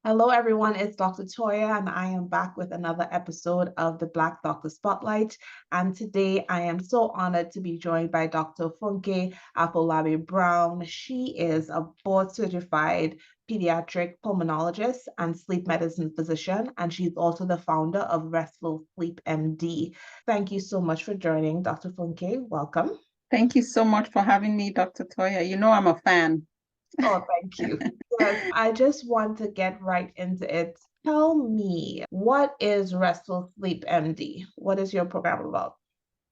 Hello, everyone. It's Dr. Toya, and I am back with another episode of the Black Doctor Spotlight. And today I am so honored to be joined by Dr. Funke Afolabi-Brown. She is a board certified pediatric pulmonologist and sleep medicine physician, and she's also the founder of Restful Sleep MD. Thank you so much for joining, Dr. Funke. Welcome. Thank you so much for having me, Dr. Toya. You know I'm a fan. Oh, thank you. Yes, I just want to get right into it. Tell me, what is Restful Sleep MD? What is your program about?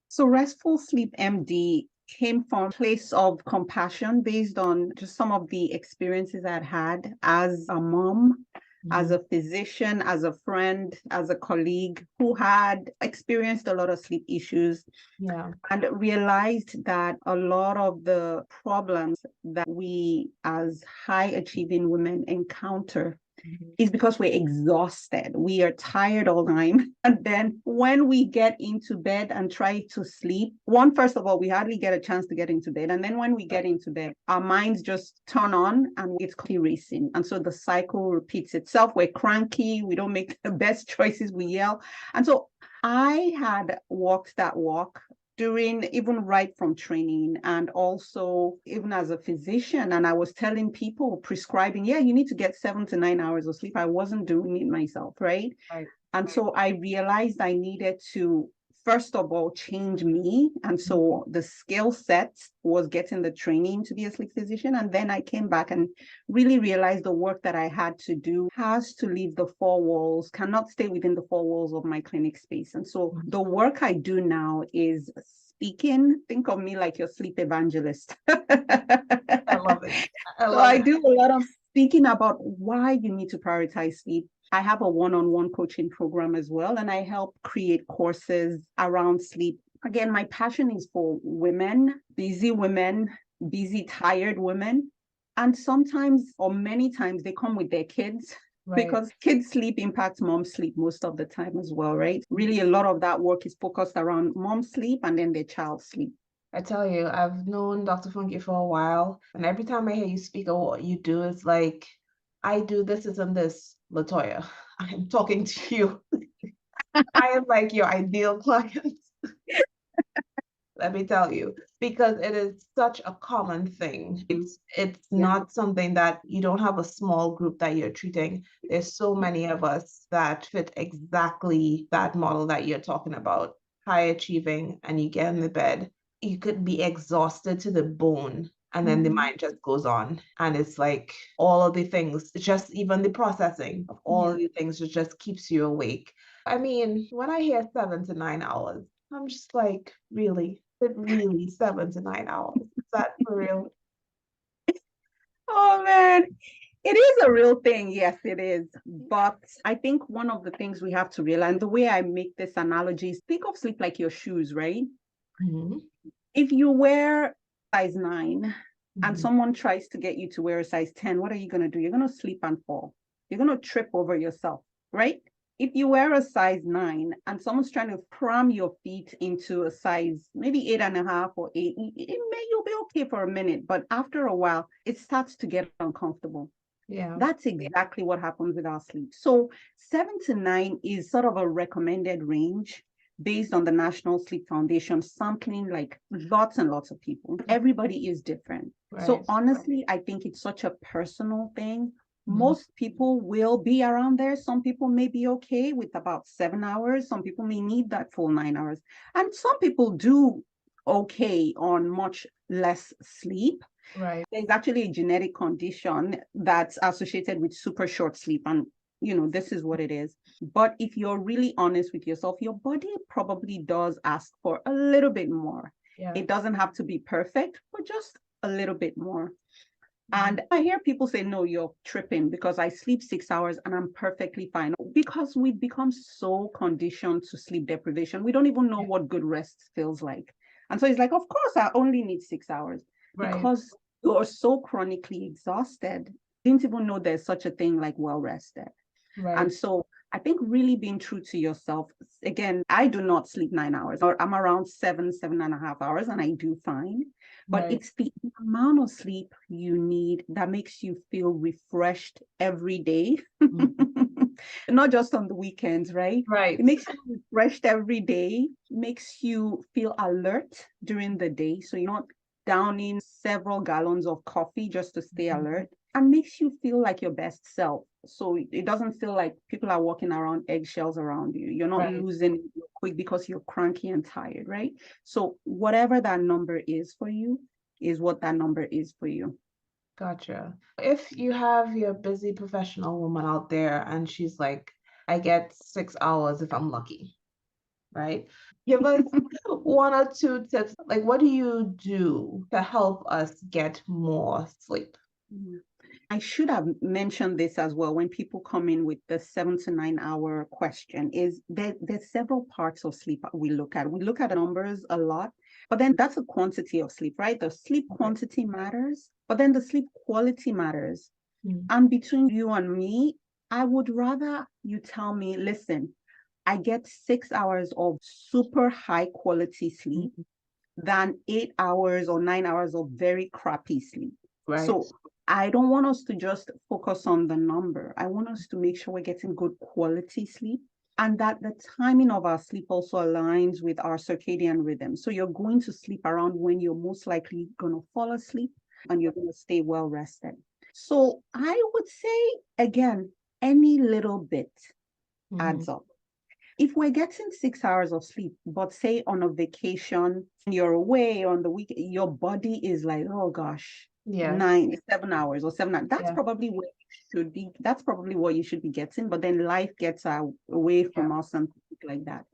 So Restful Sleep MD came from a place of compassion based on just some of the experiences I'd had as a mom, as a physician, as a friend, as a colleague who had experienced a lot of sleep issues. Yeah. And realized that a lot of the problems that we as high achieving women encounter is because we're exhausted. We are tired all the time. And then when we get into bed and try to sleep, first of all, we hardly get a chance to get into bed. And then when we get into bed, our minds just turn on and it's racing. And so the cycle repeats itself. We're cranky. We don't make the best choices. We yell. And so I had walked that walk during even right from training and also even as a physician. And I was telling people, prescribing, yeah, you need to get 7 to 9 hours of sleep. I wasn't doing it myself, right? Right. And so I realized I needed to, first of all, change me. And so the skill set was getting the training to be a sleep physician. And then I came back and really realized the work that I had to do has to leave the four walls, cannot stay within the four walls of my clinic space. And so the work I do now is speaking. Think of me like your sleep evangelist. I love it. I So love I it. do a lot of speaking about why you need to prioritize sleep. I have a one-on-one coaching program as well, and I help create courses around sleep. Again, my passion is for women, busy, tired women. And sometimes, or many times, they come with their kids. Right. Because kids' sleep impacts mom's sleep most of the time as well, right? Really, a lot of that work is focused around mom's sleep and then their child's sleep. I tell you, I've known Dr. Funke for a while, and every time I hear you speak of what you do, it's like, I do this, and this, Latoya. I'm talking to you. I am like your ideal client. Let me tell you, because it is such a common thing. It's not something that you don't have a small group that you're treating. There's so many of us that fit exactly that model that you're talking about. High achieving, and you get in the bed, you could be exhausted to the bone. And then the mind just goes on. And it's like all of the things, just even the processing of all of the things, it just keeps you awake. I mean, when I hear 7 to 9 hours, I'm just like, really? Really 7 to 9 hours? Is that for real? Oh man, it is a real thing. Yes, it is. But I think one of the things we have to realize, and the way I make this analogy is think of sleep like your shoes, right? Mm-hmm. If you wear size 9 and Mm-hmm. someone tries to get you to wear a size 10, what are you going to do? You're going to sleep and fall. You're going to trip over yourself, right? If you wear a size 9 and someone's trying to cram your feet into a size maybe 8.5 or 8, you'll be okay for a minute, but after a while, it starts to get uncomfortable. Yeah. That's exactly what happens with our sleep. So 7 to 9 is sort of a recommended range based on the National Sleep Foundation sampling like lots and lots of people. Everybody is different. So Right. honestly, I think it's such a personal thing. Mm-hmm. Most people will be around there. Some people may be okay with about 7 hours. Some people may need that full 9 hours. And some people do okay on much less sleep. Right. There's actually a genetic condition that's associated with super short sleep. And, this is what it is. But if you're really honest with yourself, your body probably does ask for a little bit more. Yeah. It doesn't have to be perfect, but just a little bit more. And I hear people say, no, you're tripping because I sleep 6 hours and I'm perfectly fine. Because we've become so conditioned to sleep deprivation, we don't even know what good rest feels like. And so it's like, of course, I only need 6 hours because you're so chronically exhausted. Didn't even know there's such a thing like well rested. Right. And so I think really being true to yourself. Again, I do not sleep 9 hours, or I'm around 7.5 hours, and I do fine. But Right. it's the amount of sleep you need that makes you feel refreshed every day, Mhm. not just on the weekends, right? It Right. makes you refreshed every day, makes you feel alert during the day. So you're not downing several gallons of coffee just to stay Mhm. alert, and makes you feel like your best self. So it doesn't feel like people are walking around eggshells around you. You're not Right. losing quick because you're cranky and tired, right? So whatever that number is for you is what that number is for you. Gotcha. If you have your busy professional woman out there and she's like, I get 6 hours if I'm lucky, right? Give us one or two tips. Like, what do you do to help us get more sleep? Mhm. I should have mentioned this as well when people come in with the 7 to 9 hour question. Is there's several parts of sleep we look at. We look at numbers a lot, but then that's a quantity of sleep, right? The sleep Right. quantity matters, but then the sleep quality matters. Mm. And between you and me, I would rather you tell me, listen, I get 6 hours of super high quality sleep Mhm. than 8 hours or 9 hours of very crappy sleep. Right. So I don't want us to just focus on the number. I want us to make sure we're getting good quality sleep, and that the timing of our sleep also aligns with our circadian rhythm. So you're going to sleep around when you're most likely going to fall asleep, and you're going to stay well rested. So I would say, again, any little bit Mhm. adds up. If we're getting 6 hours of sleep, but say on a vacation, you're away on the week, your body is like, oh gosh, Yeah. 7 hours or 7 hours. That's Yeah. probably where you should be. That's probably what you should be getting. But then life gets away Yeah. from us and things like that.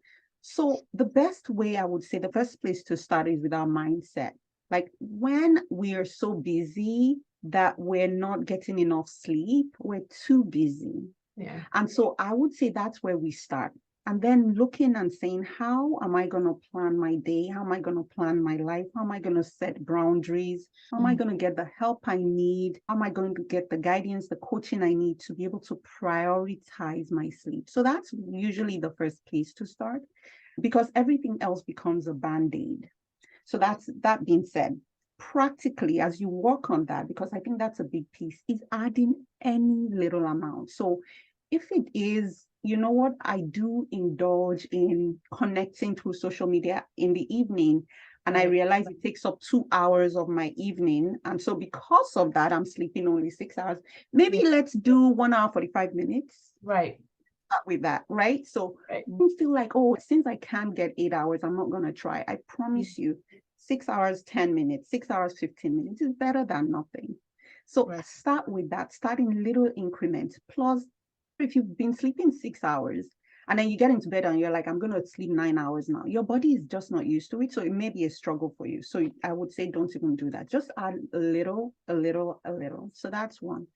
So the best way, I would say, the first place to start is with our mindset. Like when we are so busy that we're not getting enough sleep, we're too busy. Yeah. And so I would say that's where we start. And then looking and saying, how am I going to plan my day? How am I going to plan my life? How am I going to set boundaries? How am I Mhm. going to get the help I need? How am I going to get the guidance, the coaching I need to be able to prioritize my sleep? So that's usually the first place to start, because everything else becomes a band-aid. So that's that being said, practically as you work on that, because I think that's a big piece, is adding any little amount. So if it is, you know what, I do indulge in connecting through social media in the evening, and I Right. realize it takes up 2 hours of my evening. And so because of that, I'm sleeping only 6 hours. Maybe Yeah. let's do 1 hour, 45 minutes Right. with that, right? So Right. don't feel like, oh, since I can't get 8 hours, I'm not going to try. I Mm. promise you, 6 hours, 10 minutes, 6 hours, 15 minutes is better than nothing. So Right. start with that, start in little increments. Plus, if you've been sleeping 6 hours and then you get into bed and you're like, I'm going to sleep 9 hours now, your body is just not used to it. So it may be a struggle for you. So I would say don't even do that. Just add a little, a little, a little. So that's one.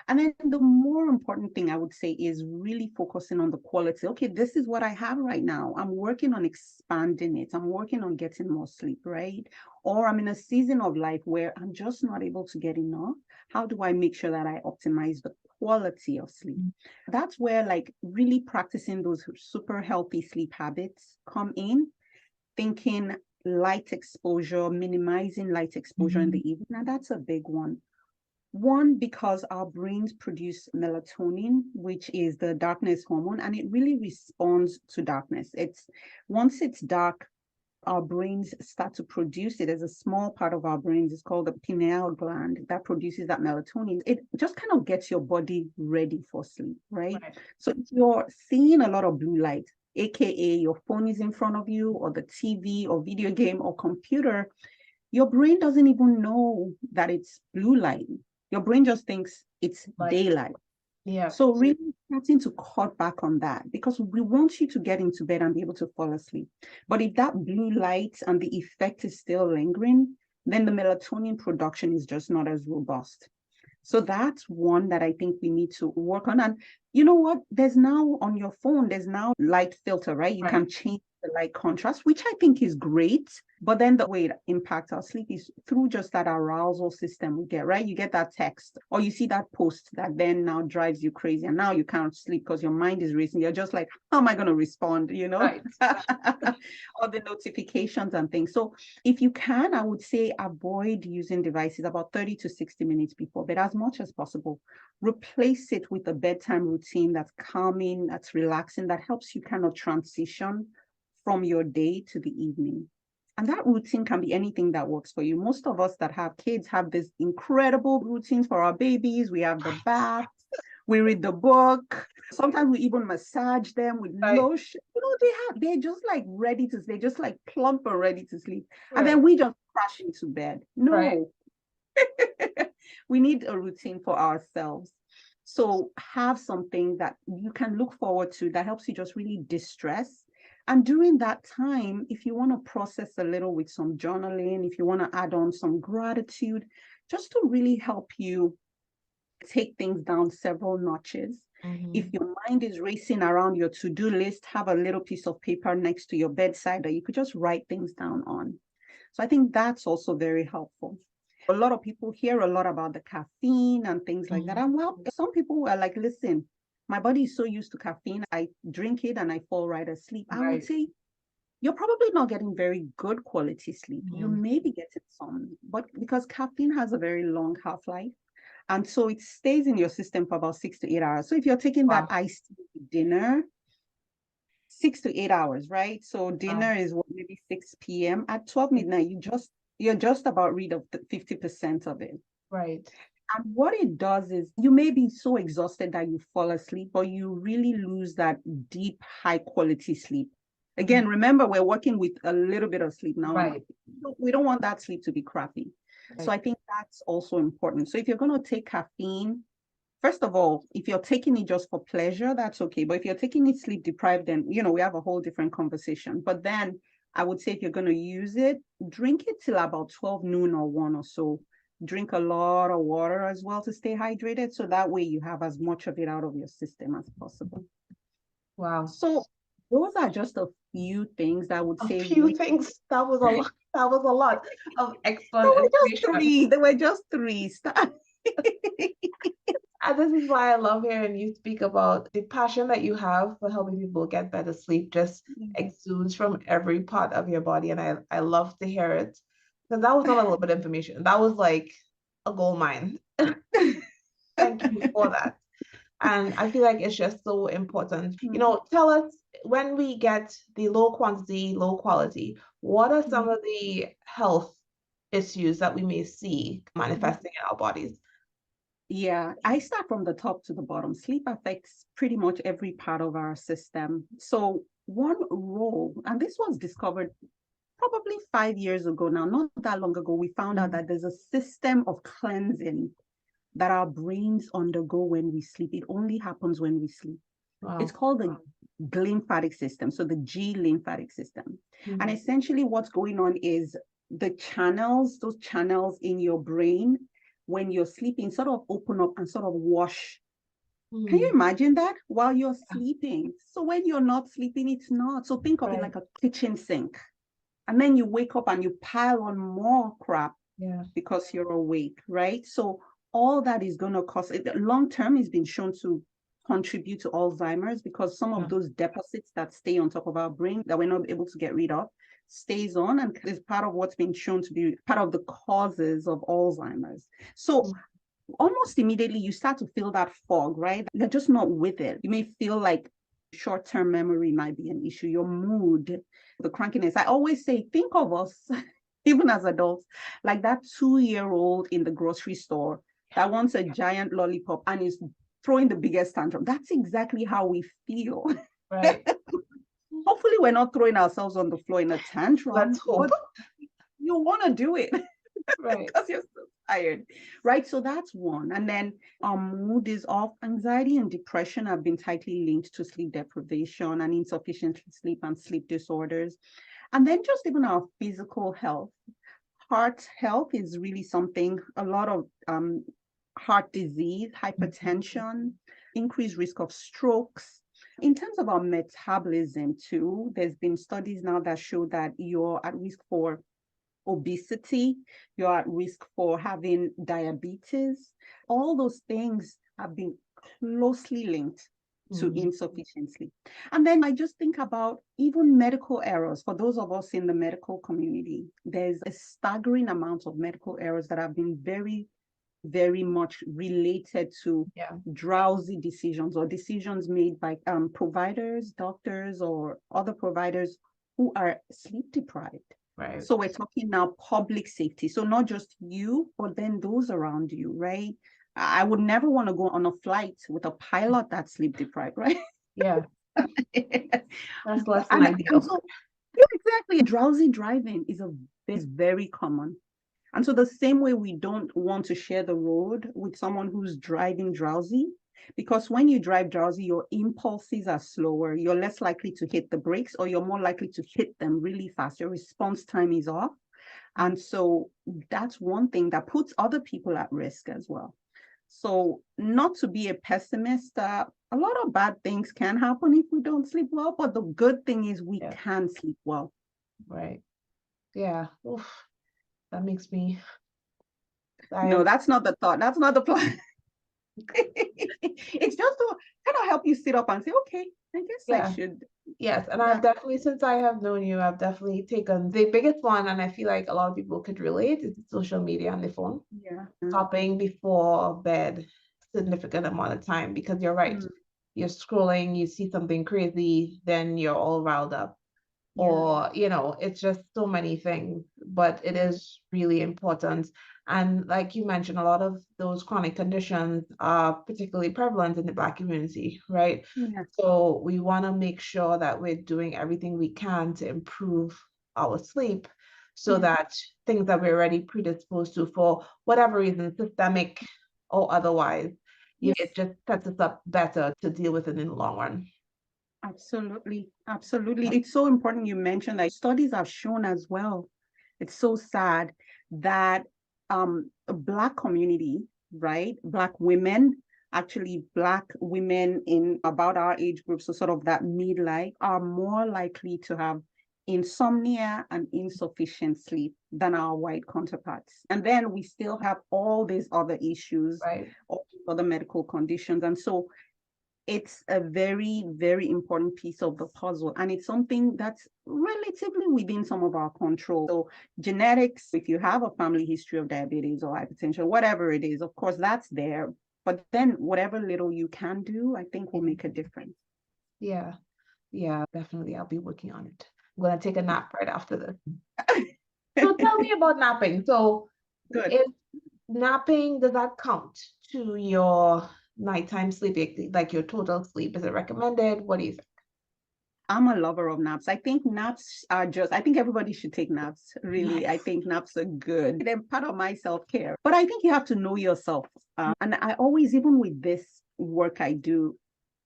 And then the more important thing I would say is really focusing on the quality. Okay, this is what I have right now. I'm working on expanding it. I'm working on getting more sleep, right? Or I'm in a season of life where I'm just not able to get enough. How do I make sure that I optimize the quality of sleep? Mm. That's where like really practicing those super healthy sleep habits come in, thinking light exposure, minimizing light exposure in Mhm. the evening. And that's a big one. One, because our brains produce melatonin, which is the darkness hormone, and it really responds to darkness. It's once it's dark, our brains start to produce it. There's a small part of our brains, it's called the pineal gland, that produces that melatonin. It just kind of gets your body ready for sleep, right? Right. So if you're seeing a lot of blue light, aka your phone is in front of you, or the TV or video game or computer, your brain doesn't even know that it's blue light. Your brain just thinks it's Like, daylight. yeah. So really starting to cut back on that, because we want you to get into bed and be able to fall asleep. But if that blue light and the effect is still lingering, then the melatonin production is just not as robust. So that's one that I think we need to work on. And you know what? There's now on your phone, there's now light filter, right? You Right. can change the light contrast, which I think is great. But then the way it impacts our sleep is through just that arousal system we get, right? You get that text or you see that post that then now drives you crazy. And now you can't sleep because your mind is racing. You're just like, how am I going to respond? You know, Right. all the notifications and things. So if you can, I would say avoid using devices about 30 to 60 minutes before, but as much as possible, replace it with a bedtime routine that's calming, that's relaxing, that helps you kind of transition from your day to the evening. And that routine can be anything that works for you. Most of us that have kids have this incredible routines for our babies. We have the bath, we read the book. Sometimes we even massage them with Right. lotion. You know, they're just like ready to, they're just like plump and ready to sleep. And Right. then we just crash into bed. Right. No, we need a routine for ourselves. So have something that you can look forward to that helps you just really distress. And during that time, if you want to process a little with some journaling, if you want to add on some gratitude, just to really help you take things down several notches. If your mind is racing around your to-do list, have a little piece of paper next to your bedside that you could just write things down on. So I think that's also very helpful. A lot of people hear a lot about the caffeine and things like that. And well, some people are like, listen, my body is so used to caffeine. I drink it and I fall right asleep. I would say you're probably not getting very good quality sleep. You may be getting some, but because caffeine has a very long half-life. And so it stays in your system for about 6 to 8 hours. So if you're taking that iced dinner, 6 to 8 hours, right? So dinner is what, maybe 6 p.m. At 12 midnight, you're just about rid of the 50% of it. Right. And what it does is you may be so exhausted that you fall asleep, but you really lose that deep, high quality sleep. Again, remember, we're working with a little bit of sleep now. Right. We don't want that sleep to be crappy. Right. So I think that's also important. So if you're going to take caffeine, first of all, if you're taking it just for pleasure, that's okay. But if you're taking it sleep deprived, then, you know, we have a whole different conversation. But then I would say if you're going to use it, drink it till about 12 noon or 1 or so. Drink a lot of water as well to stay hydrated. So that way you have as much of it out of your system as possible. Wow. So those are just a few things I would say. A few things. That was a lot. That was a lot of excellent There were just three. And this is why I love hearing you speak about the passion that you have for helping people get better sleep, just exudes from every part of your body. And I love to hear it. Because that was not a little bit of information. That was like a gold mine. Thank you for that. And I feel like it's just so important. You know, tell us, when we get the low quantity, low quality, what are some of the health issues that we may see manifesting in our bodies? Yeah, I start from the top to the bottom. Sleep affects pretty much every part of our system. So one role, and this was discovered probably 5 years ago now, not that long ago, we found out that there's a system of cleansing that our brains undergo when we sleep. It only happens when we sleep. Wow. It's called the lymphatic system, so the G lymphatic system. And essentially what's going on is the channels, those channels in your brain, when you're sleeping, sort of open up and sort of wash. Can you imagine that while you're sleeping? So when you're not sleeping, it's not. So think of it like a kitchen sink. And then you wake up and you pile on more crap because you're awake, right? So all that is going to cause, long term has been shown to contribute to Alzheimer's, because some of those deposits that stay on top of our brain that we're not able to get rid of stays on, and is part of what's been shown to be part of the causes of Alzheimer's. So almost immediately you start to feel that fog, right? You're just not with it. You may feel like short-term memory might be an issue, your mood, the crankiness. I always say, think of us, even as adults, like that 2-year-old in the grocery store that wants a giant lollipop and is throwing the biggest tantrum. That's exactly how we feel. Right. Hopefully we're not throwing ourselves on the floor in a tantrum. Let's hope. But you want to do it. Right. Because you're so tired, right? So that's one. And then mood is off. Anxiety and depression have been tightly linked to sleep deprivation and insufficient sleep and sleep disorders. And then just even our physical health. Heart health is really something, a lot of heart disease, hypertension, increased risk of strokes. In terms of our metabolism too, there's been studies now that show that you're at risk for obesity, you're at risk for having diabetes. All those things have been closely linked to insufficient sleep. And then I just think about even medical errors. For those of us in the medical community, there's a staggering amount of medical errors that have been very much related to drowsy decisions or decisions made by providers, doctors, or other providers who are sleep deprived. Right. So we're talking now public safety. So not just you, but then those around you, right? I would never want to go on a flight with a pilot that's sleep deprived, right? Yeah. That's less than And ideal. so, yeah, exactly. Drowsy driving is very common. And so the same way we don't want to share the road with someone who's driving drowsy, because when you drive drowsy, your impulses are slower. You're less likely to hit the brakes, or you're more likely to hit them really fast. Your response time is off. And so that's one thing that puts other people at risk as well. So not to be a pessimist, a lot of bad things can happen if we don't sleep well, but the good thing is we can sleep well. Right. Yeah. Oof. That makes me. No, that's not the thought. That's not the plan. It's just to kind of help you sit up and say, okay, I guess I should. Yes, and I've definitely, since I have known you, I've definitely taken the biggest one, and I feel like a lot of people could relate, is social media on the phone. Yeah. Stopping before bed significant amount of time, because you're right. You're scrolling, you see something crazy, then you're all riled up. Or, it's just so many things, but it is really important. And like you mentioned, a lot of those chronic conditions are particularly prevalent in the Black community, right? Yeah. So we want to make sure that we're doing everything we can to improve our sleep so that things that we're already predisposed to, for whatever reason, systemic or otherwise, it just sets us up better to deal with it in the long run. Absolutely. Absolutely. It's so important you mentioned that studies have shown as well. It's so sad that a Black community, right? Black women, actually Black women in about our age group, so sort of that midlife, are more likely to have insomnia and insufficient sleep than our white counterparts. And then we still have all these other issues, all these other medical conditions. And so it's a very, very important piece of the puzzle. And it's something that's relatively within some of our control. So genetics, if you have a family history of diabetes or hypertension, whatever it is, of course, that's there. But then whatever little you can do, I think will make a difference. Yeah. Yeah, definitely. I'll be working on it. I'm going to take a nap right after this. So tell me about napping. So if napping, does that count to your nighttime sleep, like your total sleep? Is it recommended? What do you think? I'm a lover of naps. I think naps are I think everybody should take naps, really. I think naps are good. They're part of my self-care. But I think you have to know yourself. And I always, even with this work I do,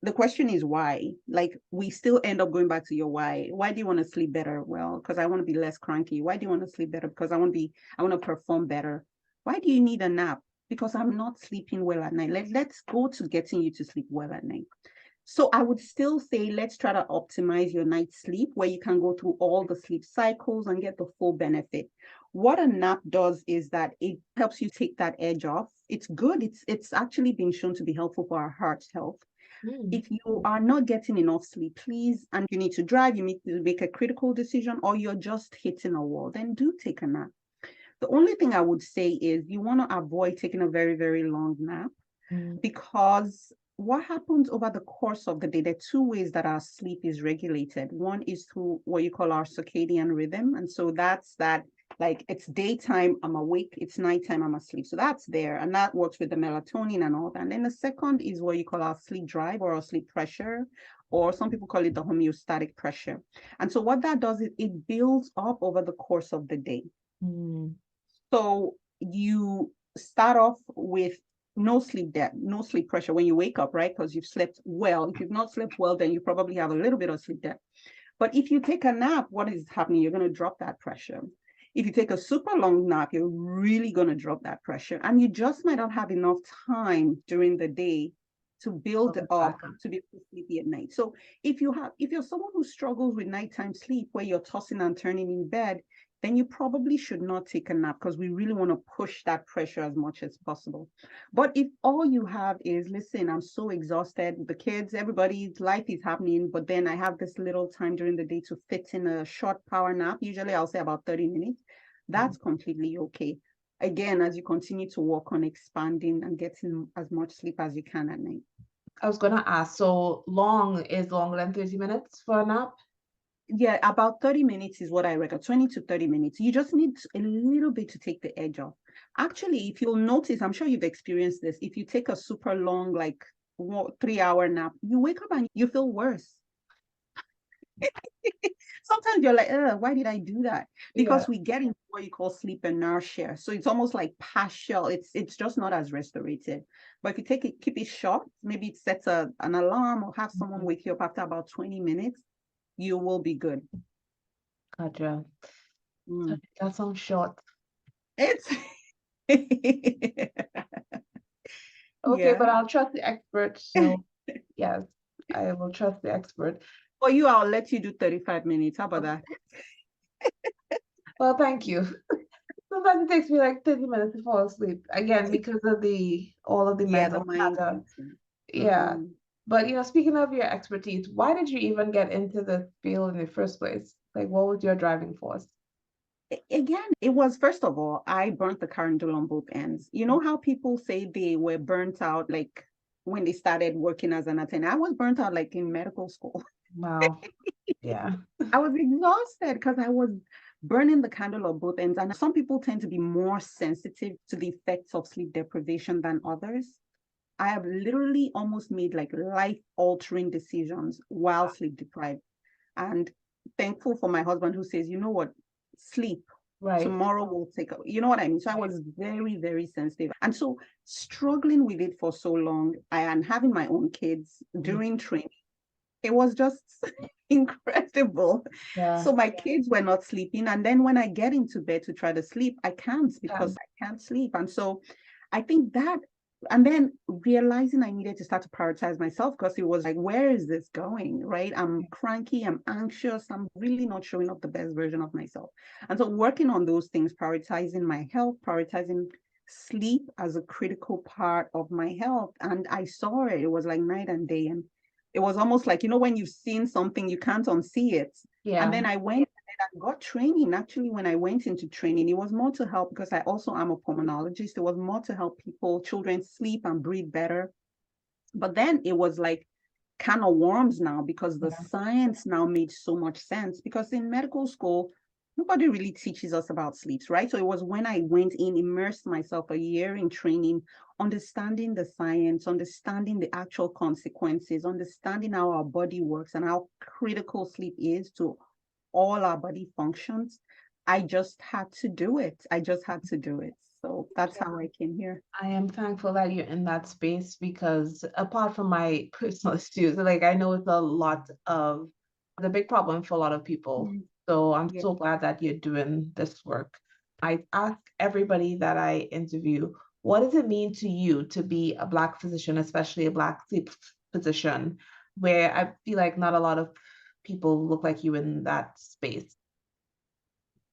the question is why? Like, we still end up going back to your why. Why do you want to sleep better? Well, because I want to be less cranky. Why do you want to sleep better? Because I want to perform better. Why do you need a nap? Because I'm not sleeping well at night. Let's go to getting you to sleep well at night. So I would still say, let's try to optimize your night's sleep, where you can go through all the sleep cycles and get the full benefit. What a nap does is that it helps you take that edge off. It's good. It's actually been shown to be helpful for our heart health. If you are not getting enough sleep, please, and you need to drive, you need to make a critical decision, or you're just hitting a wall, then do take a nap. The only thing I would say is you want to avoid taking a very, very long nap, because what happens over the course of the day, there are two ways that our sleep is regulated. One is through what you call our circadian rhythm. And so that's that, like, it's daytime, I'm awake, it's nighttime, I'm asleep. So that's there. And that works with the melatonin and all that. And then the second is what you call our sleep drive or our sleep pressure, or some people call it the homeostatic pressure. And so what that does is it builds up over the course of the day. So you start off with no sleep debt, no sleep pressure when you wake up, right? Because you've slept well. If you've not slept well, then you probably have a little bit of sleep debt. But if you take a nap, what is happening? You're going to drop that pressure. If you take a super long nap, you're really going to drop that pressure. And you just might not have enough time during the day to build Okay, up back up. to be sleepy at night. So if you're someone who struggles with nighttime sleep where you're tossing and turning in bed, then you probably should not take a nap, because we really want to push that pressure as much as possible. But if all you have is, listen, I'm so exhausted, the kids, everybody's life is happening, but then I have this little time during the day to fit in a short power nap, usually I'll say about 30 minutes, that's completely okay. Again, as you continue to work on expanding and getting as much sleep as you can at night. I was gonna ask, so long is longer than 30 minutes for a nap? Yeah, about 30 minutes is what I reckon, 20 to 30 minutes. You just need a little bit to take the edge off. Actually, if you'll notice, I'm sure you've experienced this, if you take a super long, like 3-hour nap, you wake up and you feel worse. Sometimes you're like, why did I do that? Yeah. Because we get into what you call sleep inertia. So it's almost like partial. It's just not as restorative. But if you take it, keep it short, maybe it sets an alarm or have someone wake you up after about 20 minutes, you will be good. Gotcha. Mm. That sounds short. It's Okay, yeah. but I'll trust the expert. So yes, I will trust the expert. For you, I'll let you do 35 minutes. How about Okay. that? Well, thank you. Sometimes it takes me like 30 minutes to fall asleep. Again, because of the all of the Yeah, the mental mind chatter. kicks in. Yeah. Mhm. But speaking of your expertise, why did you even get into this field in the first place? Like, what was your driving force? Again, it was, first of all, I burnt the candle on both ends. You know how people say they were burnt out, like when they started working as an attendant? I was burnt out like in medical school. Wow. Yeah. I was exhausted because I was burning the candle on both ends. And some people tend to be more sensitive to the effects of sleep deprivation than others. I have literally almost made like life-altering decisions while sleep deprived. And thankful for my husband who says, you know what, sleep. Right. Tomorrow will take, you know what I mean? So I was very, very sensitive. And so struggling with it for so long, and having my own kids Mhm. during training, it was just incredible. Yeah. So my kids were not sleeping. And then when I get into bed to try to sleep, I can't, because Um, I can't sleep. And so I think that, and then realizing I needed to start to prioritize myself, because it was like, where is this going? Right? I'm cranky, I'm anxious, I'm really not showing up the best version of myself. And so working on those things, prioritizing my health, prioritizing sleep as a critical part of my health. And I saw it was like night and day. And it was almost like, when you've seen something, you can't unsee it. And yeah. then I went and got training. Actually, when I went into training, it was more to help, because I also am a pulmonologist. It was more to help people, children sleep and breathe better. But then it was like can of worms now, because the Yeah. science now made so much sense. Because in medical school, nobody really teaches us about sleeps, right? So it was when I went in, immersed myself a year in training, understanding the science, understanding the actual consequences, understanding how our body works and how critical sleep is to all our body functions. I just had to do it. I just had to do it. So that's how I came here. I am thankful that you're in that space because apart from my personal issues, like I know it's a big problem for a lot of people. Mm. So I'm Yeah. so glad that you're doing this work. I ask everybody that I interview, what does it mean to you to be a Black physician, especially a Black sleep physician, where I feel like not a lot of people look like you in that space?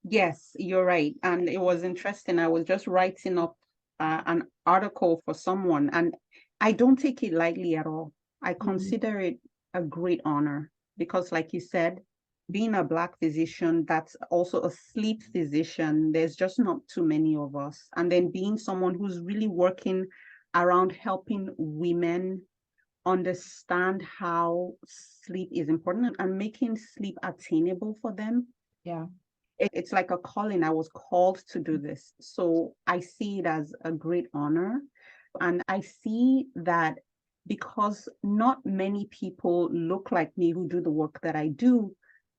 Yes, you're right. And it was interesting. I was just writing up an article for someone, and I don't take it lightly at all. I Mhm. consider it a great honor because, like you said, being a Black physician that's also a sleep physician, there's just not too many of us. And then being someone who's really working around helping women understand how sleep is important and making sleep attainable for them, Yeah. it's like a calling. I was called to do this. So I see it as a great honor. And I see that because not many people look like me who do the work that I do,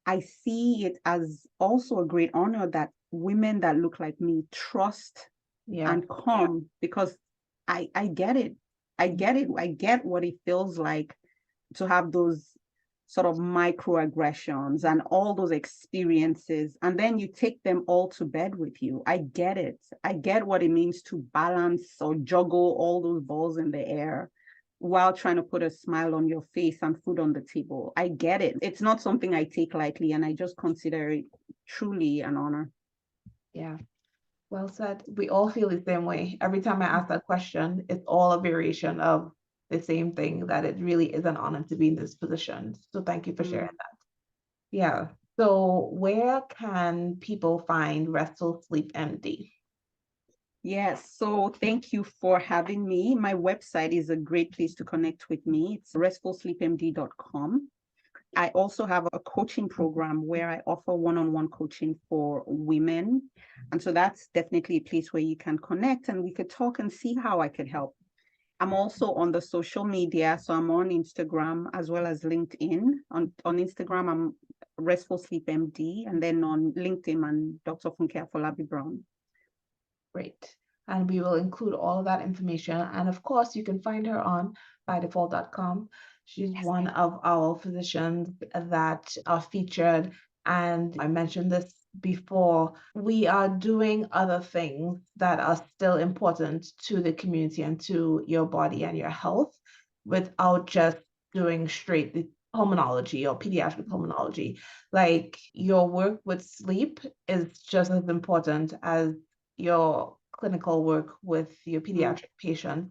I see it as also a great honor that women that look like me trust Yeah. and come, because I get it. I get it. I get what it feels like to have those sort of microaggressions and all those experiences, and then you take them all to bed with you. I get it. I get what it means to balance or juggle all those balls in the air while trying to put a smile on your face and food on the table. I get it. It's not something I take lightly, and I just consider it truly an honor. Yeah. Well said. We all feel the same way. Every time I ask that question, it's all a variation of the same thing, that it really is an honor to be in this position. So thank you for sharing that. Yeah. So where can people find Restful Sleep MD? Yes, so thank you for having me. My website is a great place to connect with me. It's restfulsleepmd.com. I also have a coaching program where I offer one-on-one coaching for women. And so that's definitely a place where you can connect and we could talk and see how I could help. I'm also on the social media. So I'm on Instagram as well as LinkedIn. On Instagram, I'm Restful Sleep MD. And then on LinkedIn, I'm Doctor Funke Afolabi-Brown. Great. And we will include all of that information. And of course, you can find her on bydefault.com. She's one of our physicians that are featured. And I mentioned this before, we are doing other things that are still important to the community and to your body and your health without just doing straight the pulmonology or pediatric pulmonology. Like your work with sleep is just as important as your clinical work with your pediatric patients.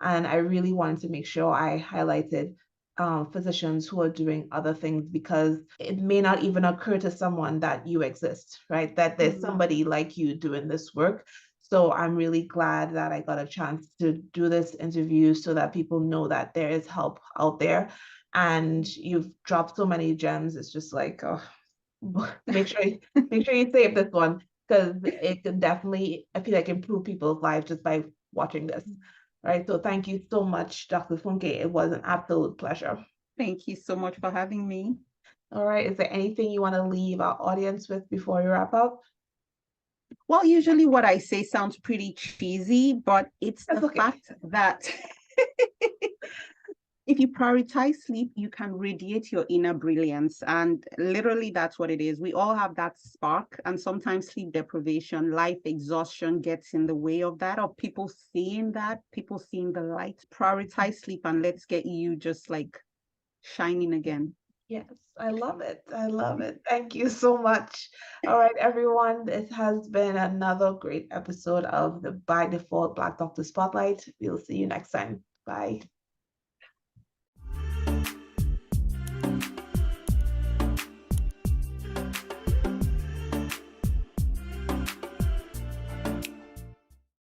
And I really wanted to make sure I highlighted physicians who are doing other things, because it may not even occur to someone that you exist, right? That there's somebody like you doing this work. So I'm really glad that I got a chance to do this interview so that people know that there is help out there. And you've dropped so many gems. It's just like, oh, make sure you save this one, because it can definitely, I feel like, improve people's lives just by watching this. Right. So thank you so much, Dr. Funke. It was an absolute pleasure. Thank you so much for having me. All right. Is there anything you want to leave our audience with before you wrap up? Well, usually what I say sounds pretty cheesy, but it's That's the okay. fact that if you prioritize sleep, you can radiate your inner brilliance. And literally, that's what it is. We all have that spark. And sometimes sleep deprivation, life exhaustion gets in the way of that, or people seeing the light. Prioritize sleep and let's get you just like shining again. Yes, I love it. I love it. Thank you so much. All right, everyone. This has been another great episode of the By Default Black Doctor Spotlight. We'll see you next time. Bye.